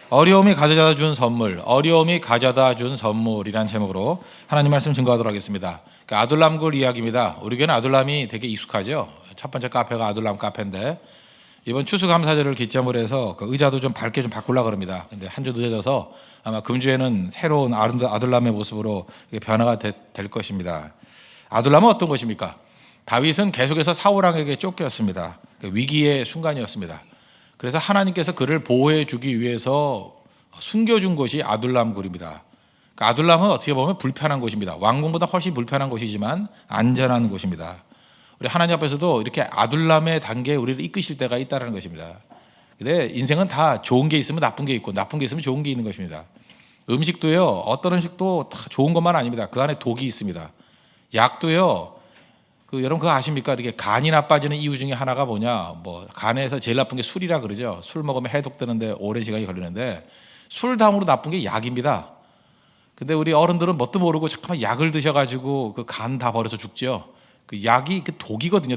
어려움이 가져다 준 선물, 어려움이 가져다 준 선물이라는 제목으로 하나님 말씀 증거하도록 하겠습니다. 아둘람굴 이야기입니다. 우리 교회는 아둘람이 되게 익숙하죠. 첫 번째 카페가 아둘람 카페인데 이번 추수감사절을 기점으로 해서 그 의자도 좀 밝게 좀 바꾸려고 합니다. 근데 한 주 늦어져서 아마 금주에는 새로운 아둘람의 모습으로 변화가 될 것입니다. 아둘람은 어떤 것입니까? 다윗은 계속해서 사울왕에게 쫓겼습니다. 위기의 순간이었습니다. 그래서 하나님께서 그를 보호해 주기 위해서 숨겨준 곳이 아둘람 굴입니다. 그러니까 아둘람은 어떻게 보면 불편한 곳입니다. 왕궁보다 훨씬 불편한 곳이지만 안전한 곳입니다. 우리 하나님 앞에서도 이렇게 아둘람의 단계에 우리를 이끄실 때가 있다는 것입니다. 근데 인생은 다 좋은 게 있으면 나쁜 게 있고 나쁜 게 있으면 좋은 게 있는 것입니다. 음식도요, 어떤 음식도 다 좋은 것만 아닙니다. 그 안에 독이 있습니다. 약도요, 여러분 그거 아십니까? 이렇게 간이 나빠지는 이유 중에 하나가 뭐냐? 간에서 제일 나쁜 게 술이라 그러죠. 술 먹으면 해독되는데 오랜 시간이 걸리는데 술 다음으로 나쁜 게 약입니다. 근데 우리 어른들은 뭣도 모르고 잠깐만 약을 드셔가지고 그 간 다 버려서 죽죠. 그 약이 그 독이거든요.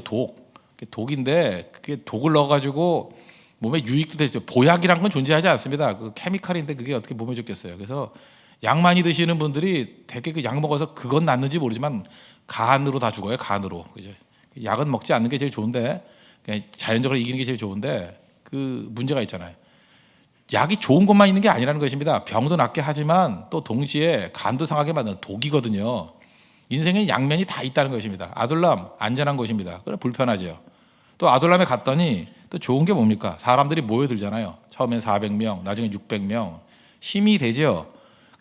독인데 그게 독을 넣어가지고 몸에 유익도 되죠. 보약이란 건 존재하지 않습니다. 그 케미칼인데 그게 어떻게 몸에 좋겠어요. 그래서 약 많이 드시는 분들이 되게 그 약 먹어서 그건 낫는지 모르지만 간으로 다 죽어요. 간으로. 그죠? 약은 먹지 않는 게 제일 좋은데 그냥 자연적으로 이기는 게 제일 좋은데 그 문제가 있잖아요. 약이 좋은 것만 있는 게 아니라는 것입니다. 병도 낫게 하지만 또 동시에 간도 상하게 만드는 독이거든요. 인생에 양면이 다 있다는 것입니다. 아둘람 안전한 곳입니다. 그래 불편하죠. 또 아둘람에 갔더니 또 좋은 게 뭡니까? 사람들이 모여들잖아요. 처음엔 400명, 나중에 600명. 힘이 되죠.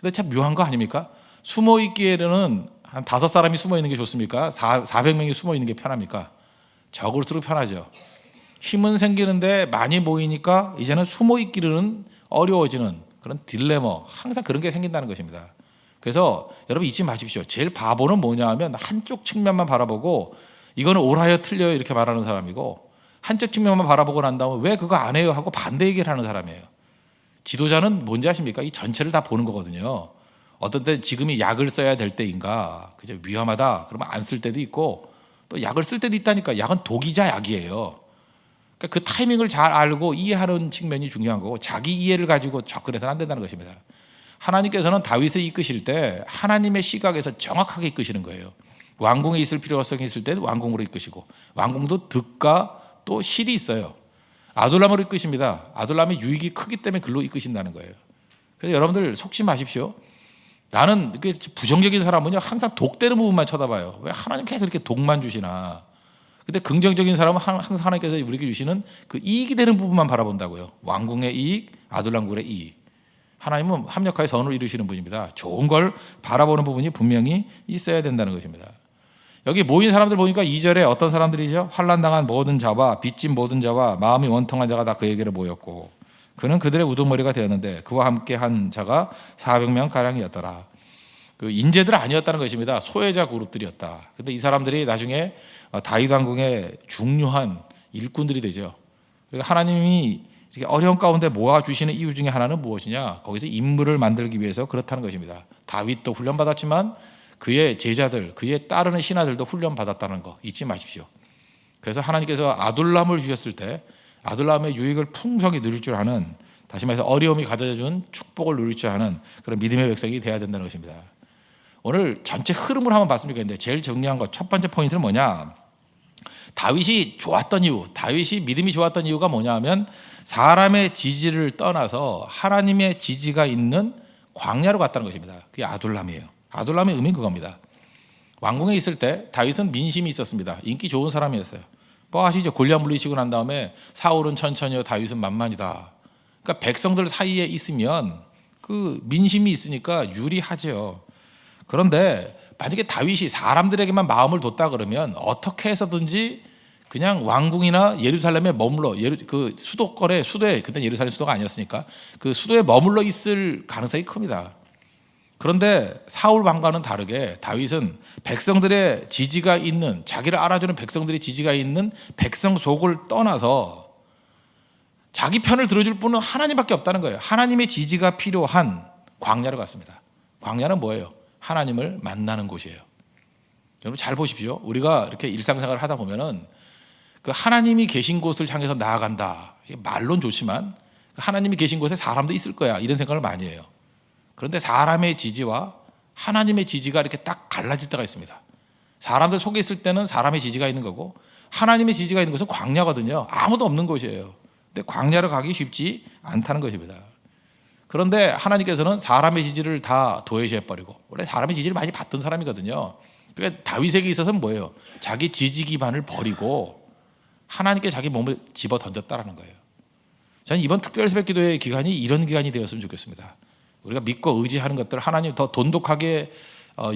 근데 참 묘한 거 아닙니까? 숨어 있기에는 한 5사람이 숨어 있는 게 좋습니까? 400명이 숨어 있는 게 편합니까? 적을수록 편하죠. 힘은 생기는데 많이 모이니까 이제는 숨어 있기는 어려워지는 그런 딜레마, 항상 그런 게 생긴다는 것입니다. 그래서 여러분 잊지 마십시오. 제일 바보는 뭐냐 하면 한쪽 측면만 바라보고 이거는 옳아요 틀려요 이렇게 말하는 사람이고 한쪽 측면만 바라보고 난 다음에 왜 그거 안 해요 하고 반대 얘기를 하는 사람이에요. 지도자는 뭔지 아십니까? 이 전체를 다 보는 거거든요. 어떤 때 지금이 약을 써야 될 때인가, 그죠? 위험하다 그러면 안 쓸 때도 있고 또 약을 쓸 때도 있다니까. 약은 독이자 약이에요. 그러니까 그 타이밍을 잘 알고 이해하는 측면이 중요한 거고 자기 이해를 가지고 접근해서는 안 된다는 것입니다. 하나님께서는 다윗을 이끄실 때 하나님의 시각에서 정확하게 이끄시는 거예요. 왕궁에 있을 필요성이 있을 때는 왕궁으로 이끄시고 왕궁도 득과 또 실이 있어요. 아둘람으로 이끄십니다. 아둘람의 유익이 크기 때문에 글로 이끄신다는 거예요. 그래서 여러분들 속지 마십시오. 나는 부정적인 사람은요 항상 독되는 부분만 쳐다봐요. 왜 하나님 계속 이렇게 독만 주시나. 근데 긍정적인 사람은 항상 하나님께서 우리에게 주시는 그 이익이 되는 부분만 바라본다고요. 왕궁의 이익, 아둘람굴의 이익. 하나님은 합력하여 선을 이루시는 분입니다. 좋은 걸 바라보는 부분이 분명히 있어야 된다는 것입니다. 여기 모인 사람들 보니까 2절에 어떤 사람들이죠? 환난당한 모든 자와 빚진 모든 자와 마음이 원통한 자가 다 그에게로 모였고 그는 그들의 우두머리가 되었는데 그와 함께 한 자가 400명 가량이었더라. 그 인재들 아니었다는 것입니다. 소외자 그룹들이었다. 근데 이 사람들이 나중에 다윗 왕궁의 중요한 일꾼들이 되죠. 그러니까 하나님이 이렇게 어려운 가운데 모아주시는 이유 중에 하나는 무엇이냐? 거기서 인물을 만들기 위해서 그렇다는 것입니다. 다윗도 훈련받았지만 그의 제자들, 그의 따르는 신하들도 훈련받았다는 거 잊지 마십시오. 그래서 하나님께서 아둘람을 주셨을 때 아둘람의 유익을 풍성히 누릴 줄 아는, 다시 말해서 어려움이 가져다준 축복을 누릴 줄 아는 그런 믿음의 백성이 되어야 된다는 것입니다. 오늘 전체 흐름을 한번 봤으면 좋겠는데 제일 중요한 것 첫 번째 포인트는 뭐냐? 다윗이 좋았던 이유, 다윗이 믿음이 좋았던 이유가 뭐냐 하면 사람의 지지를 떠나서 하나님의 지지가 있는 광야로 갔다는 것입니다. 그게 아둘람이에요. 아둘람의 의미는 그겁니다. 왕궁에 있을 때 다윗은 민심이 있었습니다. 인기 좋은 사람이었어요. 뭐 아시죠? 골리앗 물리치고 난 다음에 사울은 천천히요 다윗은 만만이다. 그러니까 백성들 사이에 있으면 그 민심이 있으니까 유리하죠. 그런데 만약에 다윗이 사람들에게만 마음을 뒀다 그러면 어떻게 해서든지 그냥 왕궁이나 예루살렘에 머물러 그 수도에 그때 예루살렘 수도가 아니었으니까 그 수도에 머물러 있을 가능성이 큽니다. 그런데 사울 왕과는 다르게 다윗은 백성들의 지지가 있는, 자기를 알아주는 백성들의 지지가 있는 백성 속을 떠나서 자기 편을 들어줄 분은 하나님밖에 없다는 거예요. 하나님의 지지가 필요한 광야로 갔습니다. 광야는 뭐예요? 하나님을 만나는 곳이에요. 여러분 잘 보십시오. 우리가 이렇게 일상생활을 하다 보면은 그 하나님이 계신 곳을 향해서 나아간다. 말론 좋지만 하나님이 계신 곳에 사람도 있을 거야, 이런 생각을 많이 해요. 그런데 사람의 지지와 하나님의 지지가 이렇게 딱 갈라질 때가 있습니다. 사람들 속에 있을 때는 사람의 지지가 있는 거고, 하나님의 지지가 있는 곳은 광야거든요. 아무도 없는 곳이에요. 근데 광야를 가기 쉽지 않다는 것입니다. 그런데 하나님께서는 사람의 지지를 다 도외시해버리고, 원래 사람의 지지를 많이 받던 사람이거든요. 그러니까 다윗에게 있어서는 뭐예요? 자기 지지 기반을 버리고 하나님께 자기 몸을 집어 던졌다라는 거예요. 저는 이번 특별 새벽 기도의 기간이 이런 기간이 되었으면 좋겠습니다. 우리가 믿고 의지하는 것들, 하나님 더 돈독하게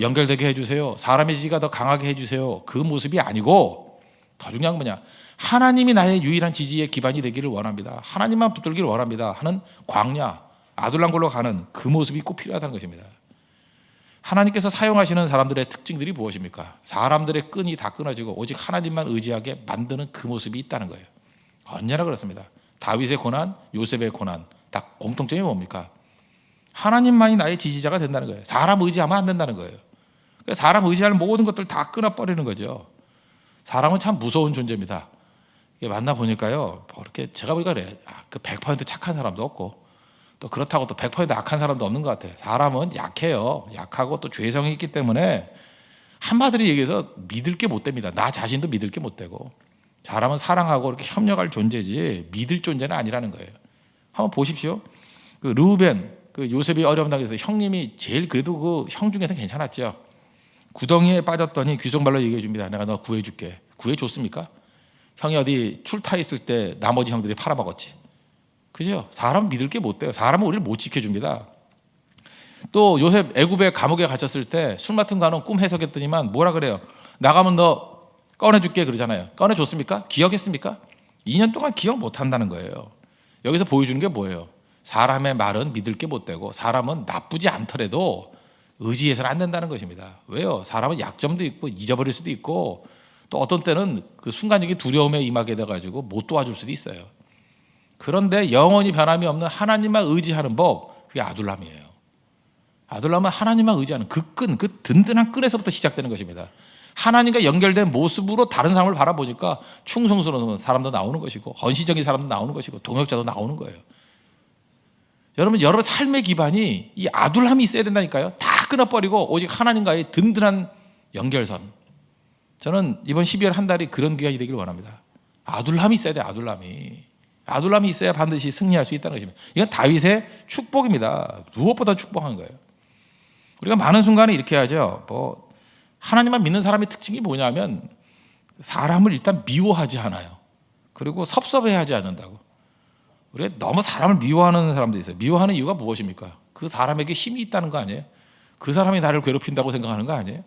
연결되게 해주세요, 사람의 지지가 더 강하게 해주세요, 그 모습이 아니고, 더 중요한 건 뭐냐, 하나님이 나의 유일한 지지의 기반이 되기를 원합니다, 하나님만 붙들기를 원합니다 하는 광야, 아둘람굴로 가는 그 모습이 꼭 필요하다는 것입니다. 하나님께서 사용하시는 사람들의 특징들이 무엇입니까? 사람들의 끈이 다 끊어지고 오직 하나님만 의지하게 만드는 그 모습이 있다는 거예요. 언제나 그렇습니다. 다윗의 고난, 요셉의 고난, 다 공통점이 뭡니까? 하나님만이 나의 지지자가 된다는 거예요. 사람 의지하면 안 된다는 거예요. 그러니까 사람 의지하는 모든 것들 다 끊어버리는 거죠. 사람은 참 무서운 존재입니다. 만나보니까요, 이렇게 제가 보니까 그래, 그 100% 착한 사람도 없고, 또 그렇다고 또 100% 악한 사람도 없는 것 같아요. 사람은 약해요. 약하고 또 죄성이 있기 때문에 한마디로 얘기해서 믿을 게 못 됩니다. 나 자신도 믿을 게 못 되고, 사람은 사랑하고 이렇게 협력할 존재지 믿을 존재는 아니라는 거예요. 한번 보십시오. 그 르우벤, 그 요셉이 어려움 당해서 형님이 제일 그래도 그 형 중에서 괜찮았죠. 구덩이에 빠졌더니 귀속말로 얘기해 줍니다. 내가 너 구해줄게. 구해줬습니까? 형이 어디 출타 있을 때 나머지 형들이 팔아먹었지. 그죠? 사람 믿을 게 못 돼요. 사람은 우리를 못 지켜줍니다. 또 요셉 애굽에 감옥에 갇혔을 때 술 맡은 가는 꿈 해석했더니만 뭐라 그래요? 나가면 너 꺼내줄게 그러잖아요. 꺼내줬습니까? 기억했습니까? 2년 동안 기억 못 한다는 거예요. 여기서 보여주는 게 뭐예요? 사람의 말은 믿을 게 못 되고, 사람은 나쁘지 않더라도 의지해서는 안 된다는 것입니다. 왜요? 사람은 약점도 있고 잊어버릴 수도 있고, 또 어떤 때는 그 순간적인 두려움에 임하게 돼가지고 못 도와줄 수도 있어요. 그런데 영원히 변함이 없는 하나님만 의지하는 법, 그게 아둘람이에요. 아둘람은 하나님만 의지하는 그 끈, 그 든든한 끈에서부터 시작되는 것입니다. 하나님과 연결된 모습으로 다른 사람을 바라보니까 충성스러운 사람도 나오는 것이고, 헌신적인 사람도 나오는 것이고, 동역자도 나오는 거예요. 여러분 삶의 기반이 이 아둘람이 있어야 된다니까요. 다 끊어버리고 오직 하나님과의 든든한 연결선. 저는 이번 12월 한 달이 그런 기간이 되길 원합니다. 아둘람이 있어야 돼요. 아둘람이 있어야 반드시 승리할 수 있다는 것입니다. 이건 다윗의 축복입니다. 무엇보다 축복한 거예요. 우리가 많은 순간에 이렇게 하죠. 하나님만 믿는 사람의 특징이 뭐냐면 사람을 일단 미워하지 않아요. 그리고 섭섭해하지 않는다고. 우리가 너무 사람을 미워하는 사람도 있어요. 미워하는 이유가 무엇입니까? 그 사람에게 힘이 있다는 거 아니에요? 그 사람이 나를 괴롭힌다고 생각하는 거 아니에요?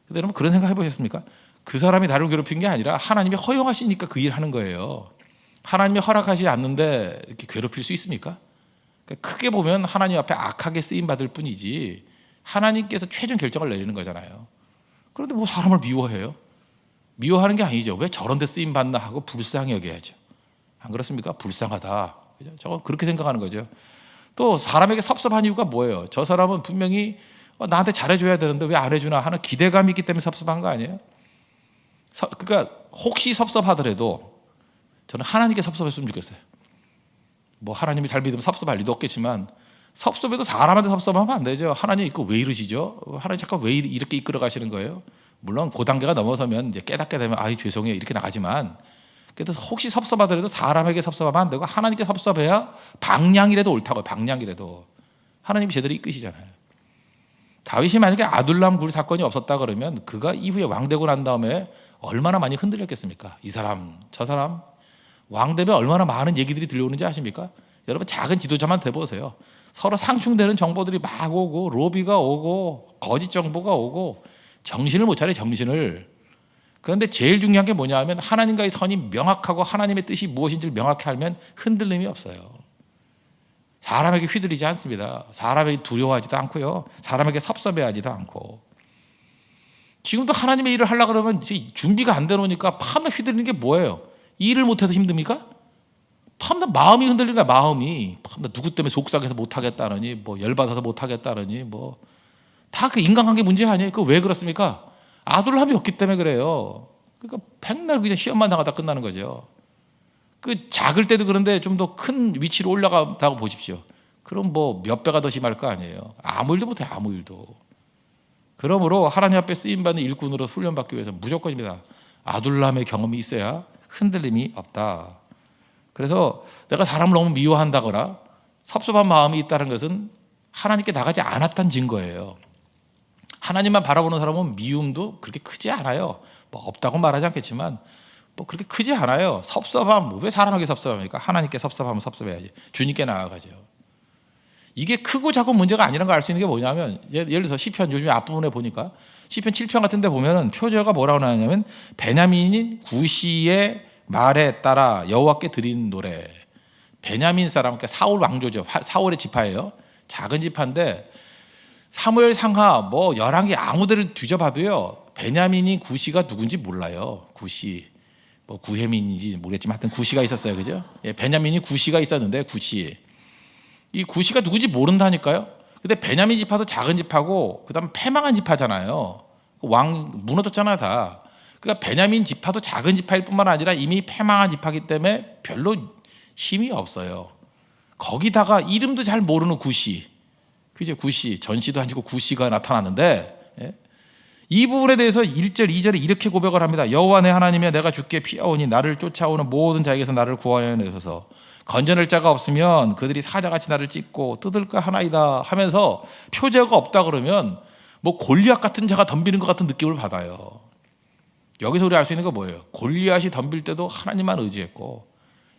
근데 여러분 그런 생각 해보셨습니까? 그 사람이 나를 괴롭힌 게 아니라 하나님이 허용하시니까 그 일을 하는 거예요. 하나님이 허락하지 않는데 이렇게 괴롭힐 수 있습니까? 그러니까 크게 보면 하나님 앞에 악하게 쓰임받을 뿐이지 하나님께서 최종 결정을 내리는 거잖아요. 그런데 뭐 사람을 미워해요? 미워하는 게 아니죠. 왜 저런 데 쓰임받나 하고 불쌍히 여겨야죠. 안 그렇습니까? 불쌍하다. 저건 그렇게 생각하는 거죠. 또 사람에게 섭섭한 이유가 뭐예요? 저 사람은 분명히 나한테 잘해줘야 되는데 왜 안 해주나 하는 기대감이 있기 때문에 섭섭한 거 아니에요? 그러니까 혹시 섭섭하더라도 저는 하나님께 섭섭했으면 좋겠어요. 뭐 하나님이 잘 믿으면 섭섭할 리도 없겠지만 섭섭해도 사람한테 섭섭하면 안 되죠. 하나님 이거 왜 이러시죠? 하나님 잠깐 왜 이렇게 이끌어 가시는 거예요? 물론 그 단계가 넘어서면 이제 깨닫게 되면 아이 죄송해요 이렇게 나가지만, 그래도 혹시 섭섭하더라도 사람에게 섭섭하면 안 되고 하나님께 섭섭해야 방향이라도 옳다고요. 방향이라도 하나님이 제대로 이끄시잖아요. 다윗이 만약에 아둘람 굴 사건이 없었다 그러면 그가 이후에 왕되고 난 다음에 얼마나 많이 흔들렸겠습니까? 이 사람 저 사람 왕 되면 얼마나 많은 얘기들이 들려오는지 아십니까? 여러분 작은 지도자만 대보세요. 서로 상충되는 정보들이 막 오고 로비가 오고 거짓 정보가 오고 정신을 못 차려 정신을. 그런데 제일 중요한 게 뭐냐 하면 하나님과의 선이 명확하고 하나님의 뜻이 무엇인지를 명확히 알면 흔들림이 없어요. 사람에게 휘둘리지 않습니다. 사람에게 두려워하지도 않고요. 사람에게 섭섭해하지도 않고. 지금도 하나님의 일을 하려고 그러면 준비가 안 되놓으니까 밤낮 휘둘리는 게 뭐예요? 일을 못해서 힘듭니까? 밤낮 마음이 흔들리는 거야. 마음이 밤낮 누구 때문에 속상해서 못하겠다느니 뭐 열받아서 못하겠다느니 뭐 다 그 인간관계 문제 아니에요? 그 왜 그렇습니까? 아둘람이 없기 때문에 그래요. 그러니까 백날 그냥 시험만 나가다 끝나는 거죠. 그 작을 때도 그런데 좀 더 큰 위치로 올라가다고 보십시오. 그럼 뭐 몇 배가 더 심할 거 아니에요. 아무 일도 못해, 아무 일도. 그러므로 하나님 앞에 쓰임받는 일꾼으로 훈련받기 위해서 무조건입니다. 아둘람의 경험이 있어야 흔들림이 없다. 그래서 내가 사람을 너무 미워한다거나 섭섭한 마음이 있다는 것은 하나님께 나가지 않았다는 증거예요. 하나님만 바라보는 사람은 미움도 그렇게 크지 않아요. 뭐 없다고 말하지 않겠지만 뭐 그렇게 크지 않아요. 섭섭함, 왜 사람에게 섭섭합니까? 하나님께 섭섭하면 섭섭해야지. 주님께 나아가죠. 이게 크고 작은 문제가 아니라는 걸 알 수 있는 게 뭐냐면, 예를 들어서 시편 요즘에 앞부분에 보니까 시편 7편 같은 데 보면은 표제어가 뭐라고 나오냐면 베냐민인 구시의 말에 따라 여호와께 드린 노래. 베냐민 사람, 그러니까 사울 왕조죠. 사울의 지파예요. 작은 지파인데 사무엘 상하 뭐 열왕기 아무데를 뒤져봐도요, 베냐민이 구시가 누군지 몰라요. 구시 뭐 구혜민인지 모르겠지만 하여튼 구시가 있었어요. 그죠? 예, 베냐민이 구시가 있었는데 구시, 이 구시가 누군지 모른다니까요. 근데 베냐민 지파도 작은 지파고 그다음 패망한 지파잖아요. 왕 무너졌잖아요 다. 그러니까 베냐민 지파도 작은 지파일 뿐만 아니라 이미 패망한 지파이기 때문에 별로 힘이 없어요. 거기다가 이름도 잘 모르는 구시, 그죠? 구시, 전시도 아니고 구시가 나타났는데, 예? 이 부분에 대해서 1절 2절에 이렇게 고백을 합니다. 여호와 내 하나님이여, 내가 주께 피하오니 나를 쫓아오는 모든 자에게서 나를 구하여 내소서. 건져낼 자가 없으면 그들이 사자같이 나를 찢고 뜯을까 하나이다 하면서, 표제가 없다 그러면 뭐 골리앗 같은 자가 덤비는 것 같은 느낌을 받아요. 여기서 우리 알 수 있는 건 뭐예요? 골리앗이 덤빌 때도 하나님만 의지했고,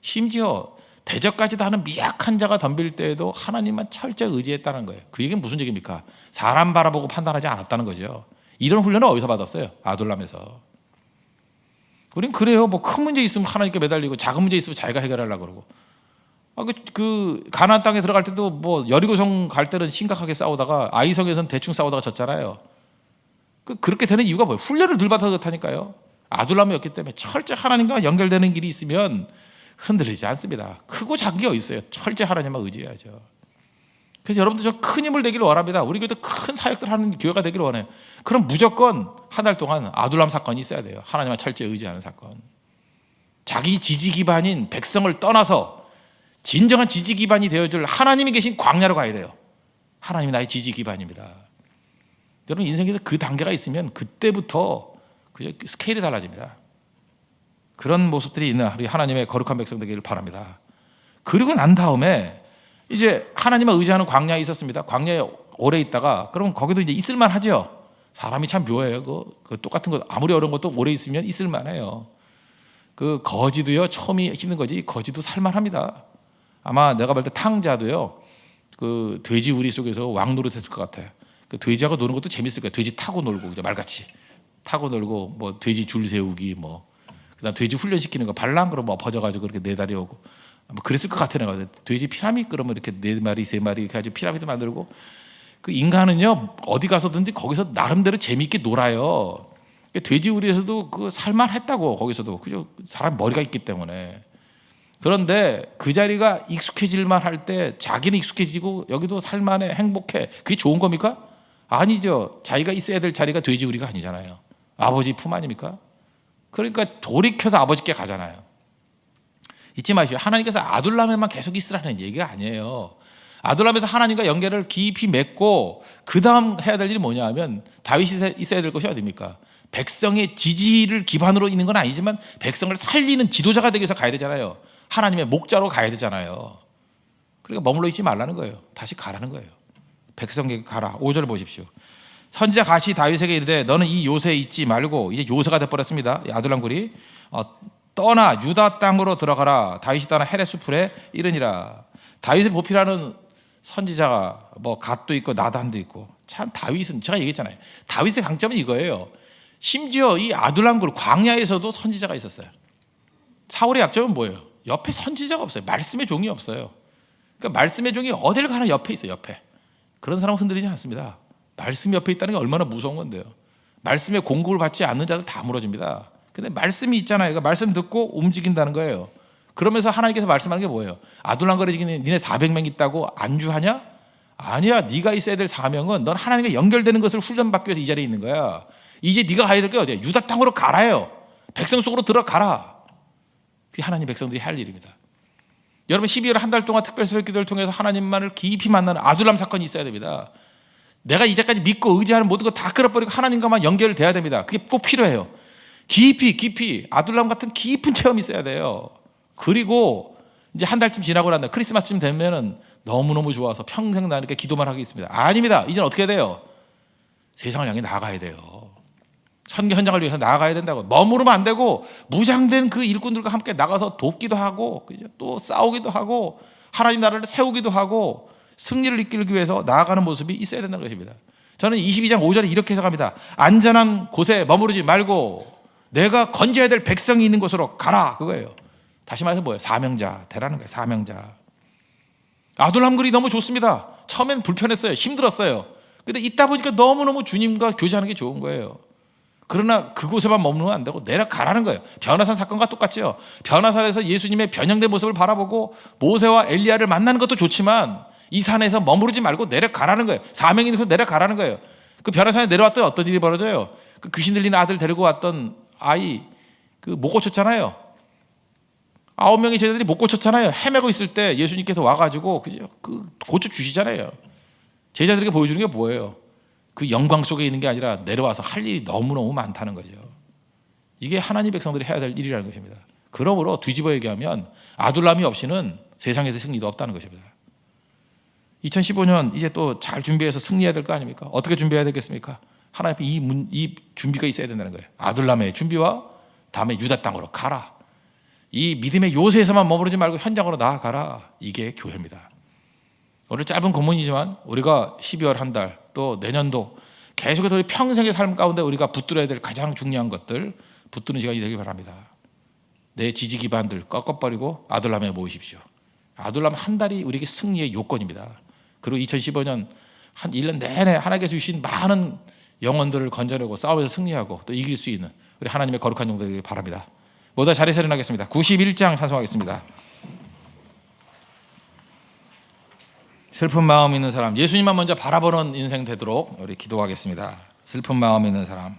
심지어 대적까지도 하는 미약한 자가 덤빌 때에도 하나님만 철저히 의지했다는 거예요. 그 얘기는 무슨 얘기입니까? 사람 바라보고 판단하지 않았다는 거죠. 이런 훈련을 어디서 받았어요? 아둘람에서. 우린 그래요. 뭐 큰 문제 있으면 하나님께 매달리고 작은 문제 있으면 자기가 해결하려고 그러고. 그 가나안 땅에 들어갈 때도 뭐 여리고성 갈 때는 심각하게 싸우다가 아이성에서는 대충 싸우다가 졌잖아요. 그렇게 되는 이유가 뭐예요? 훈련을 덜 받아서 그렇다니까요. 아둘람이었기 때문에 철저히 하나님과 연결되는 길이 있으면 흔들리지 않습니다. 크고 작은 게 어디 있어요? 철저히 하나님만 의지해야죠. 그래서 여러분들 저 큰 힘을 되기를 원합니다. 우리 교회도 큰 사역들 하는 교회가 되기를 원해요. 그럼 무조건 한 달 동안 아둘람 사건이 있어야 돼요. 하나님만 철저히 의지하는 사건. 자기 지지 기반인 백성을 떠나서 진정한 지지 기반이 되어줄 하나님이 계신 광야로 가야 돼요. 하나님이 나의 지지 기반입니다. 여러분 인생에서 그 단계가 있으면 그때부터 스케일이 달라집니다. 그런 모습들이 있는 우리 하나님의 거룩한 백성 되기를 바랍니다. 그리고 난 다음에 이제 하나님을 의지하는 광야에 있었습니다. 광야에 오래 있다가 그러면 거기도 이제 있을만 하죠. 사람이 참 묘해요. 그 똑같은 거 아무리 어려운 것도 오래 있으면 있을만 해요. 그 거지도요, 처음이 힘든 거지 거지도 살만합니다. 아마 내가 볼 때 탕자도요, 그 돼지 우리 속에서 왕 노릇했을 것 같아요. 그 돼지하고 노는 것도 재밌을 거예요. 돼지 타고 놀고, 그죠? 말같이 타고 놀고, 뭐 돼지 줄 세우기, 뭐 그다음 돼지 훈련시키는 거 발랑 그러면 뭐 엎어져가지고 그렇게 내다리 오고, 뭐 그랬을 것 같아요. 내가 돼지 피라미드 그러면 이렇게 4마리 3마리 이렇게 가지고 피라미드 만들고. 그 인간은요 어디 가서든지 거기서 나름대로 재미있게 놀아요. 돼지 우리에서도 그 살만했다고, 거기서도, 그죠? 사람 머리가 있기 때문에. 그런데 그 자리가 익숙해질만 할 때 자기는 익숙해지고 여기도 살만해, 행복해. 그게 좋은 겁니까? 아니죠. 자기가 있어야 될 자리가 돼지우리가 아니잖아요. 아버지 품 아닙니까? 그러니까 돌이켜서 아버지께 가잖아요. 잊지 마시오. 하나님께서 아둘람에만 계속 있으라는 얘기가 아니에요. 아둘람에서 하나님과 연결을 깊이 맺고 그 다음 해야 될 일이 뭐냐 하면, 다윗이 있어야 될 것이 어디입니까? 백성의 지지를 기반으로 있는 건 아니지만 백성을 살리는 지도자가 되기 위해서 가야 되잖아요. 하나님의 목자로 가야 되잖아요. 그러니까 머물러 있지 말라는 거예요. 다시 가라는 거예요. 백성에게 가라. 5절 보십시오. 선지자 가시 다윗에게 이르되 너는 이 요새에 있지 말고, 이제 요새가 돼버렸습니다. 아둘람 굴이 떠나 유다 땅으로 들어가라. 다윗이 떠나 헤레스 풀에 이르니라. 다윗을 보필하는 선지자가 뭐 갓도 있고 나단도 있고, 참 다윗은 제가 얘기했잖아요. 다윗의 강점은 이거예요. 심지어 이 아둘람 굴 광야에서도 선지자가 있었어요. 사울의 약점은 뭐예요? 옆에 선지자가 없어요. 말씀의 종이 없어요. 그러니까 말씀의 종이 어딜 가나 옆에 있어요. 옆에. 그런 사람은 흔들리지 않습니다. 말씀 옆에 있다는 게 얼마나 무서운 건데요. 말씀의 공급을 받지 않는 자들 다 무너집니다. 근데 말씀이 있잖아요. 그러니까 말씀 듣고 움직인다는 거예요. 그러면서 하나님께서 말씀하는 게 뭐예요? 아둘람거리기는 니네 400명 있다고 안주하냐? 아니야. 네가 있어야 될 사명은 넌 하나님과 연결되는 것을 훈련받기 위해서 이 자리에 있는 거야. 이제 네가 가야 될 게 어디야? 유다 땅으로 가라요. 백성 속으로 들어가라. 그게 하나님 백성들이 할 일입니다. 여러분 12월 한 달 동안 특별 새벽 기도를 통해서 하나님만을 깊이 만나는 아둘람 사건이 있어야 됩니다. 내가 이제까지 믿고 의지하는 모든 거 다 끌어버리고 하나님과만 연결돼야 됩니다. 그게 꼭 필요해요. 깊이 아둘람 같은 깊은 체험이 있어야 돼요. 그리고 이제 한 달쯤 지나고 난다 크리스마스쯤 되면은 너무너무 좋아서 평생 나니까 기도만 하겠습니다. 아닙니다. 이제는 어떻게 돼요? 세상을 향해 나아가야 돼요. 선교 현장을 위해서 나아가야 된다고. 머무르면 안 되고 무장된 그 일꾼들과 함께 나가서 돕기도 하고 또 싸우기도 하고 하나님 나라를 세우기도 하고 승리를 이끌기 위해서 나아가는 모습이 있어야 된다는 것입니다. 저는 22장 5절에 이렇게 해석합니다. 안전한 곳에 머무르지 말고 내가 건져야 될 백성이 있는 곳으로 가라, 그거예요. 다시 말해서 뭐예요? 사명자 되라는 거예요. 사명자. 아둘람 글이 너무 좋습니다. 처음엔 불편했어요. 힘들었어요. 근데 있다 보니까 너무너무 주님과 교제하는 게 좋은 거예요. 그러나 그곳에만 머무르면 안 되고 내려가라는 거예요. 변화산 사건과 똑같죠. 변화산에서 예수님의 변형된 모습을 바라보고 모세와 엘리야를 만나는 것도 좋지만 이 산에서 머무르지 말고 내려가라는 거예요. 사명이 있는 곳 내려가라는 거예요. 그 변화산에 내려왔더니 어떤 일이 벌어져요? 그 귀신 들리는 아들 데리고 왔던 아이 그 못 고쳤잖아요. 9명의 제자들이 못 고쳤잖아요. 헤매고 있을 때 예수님께서 와가지고 그 고쳐 주시잖아요. 제자들에게 보여주는 게 뭐예요? 그 영광 속에 있는 게 아니라 내려와서 할 일이 너무너무 많다는 거죠. 이게 하나님 백성들이 해야 될 일이라는 것입니다. 그러므로 뒤집어 얘기하면 아둘람이 없이는 세상에서 승리도 없다는 것입니다. 2015년 이제 또 잘 준비해서 승리해야 될 거 아닙니까? 어떻게 준비해야 되겠습니까? 하나님 앞에 이 준비가 있어야 된다는 거예요. 아둘람의 준비와 다음에 유다 땅으로 가라. 이 믿음의 요새에서만 머무르지 말고 현장으로 나아가라. 이게 교회입니다. 오늘 짧은 고문이지만 우리가 12월 한 달 또 내년도 계속해서 우리 평생의 삶 가운데 우리가 붙들어야 될 가장 중요한 것들 붙드는 시간이 되길 바랍니다. 내 지지 기반들 꺾어버리고 아둘람에 모이십시오. 아둘람 한 달이 우리에게 승리의 요건입니다. 그리고 2015년 한 1년 내내 하나님께서 주신 많은 영혼들을 건져내고 싸움에서 승리하고 또 이길 수 있는 우리 하나님의 거룩한 종들 되길 바랍니다. 모두 자리에서 일어나겠습니다. 91장 찬송하겠습니다. 슬픈 마음 있는 사람, 예수님만 먼저 바라보는 인생 되도록 우리 기도하겠습니다. 슬픈 마음 있는 사람.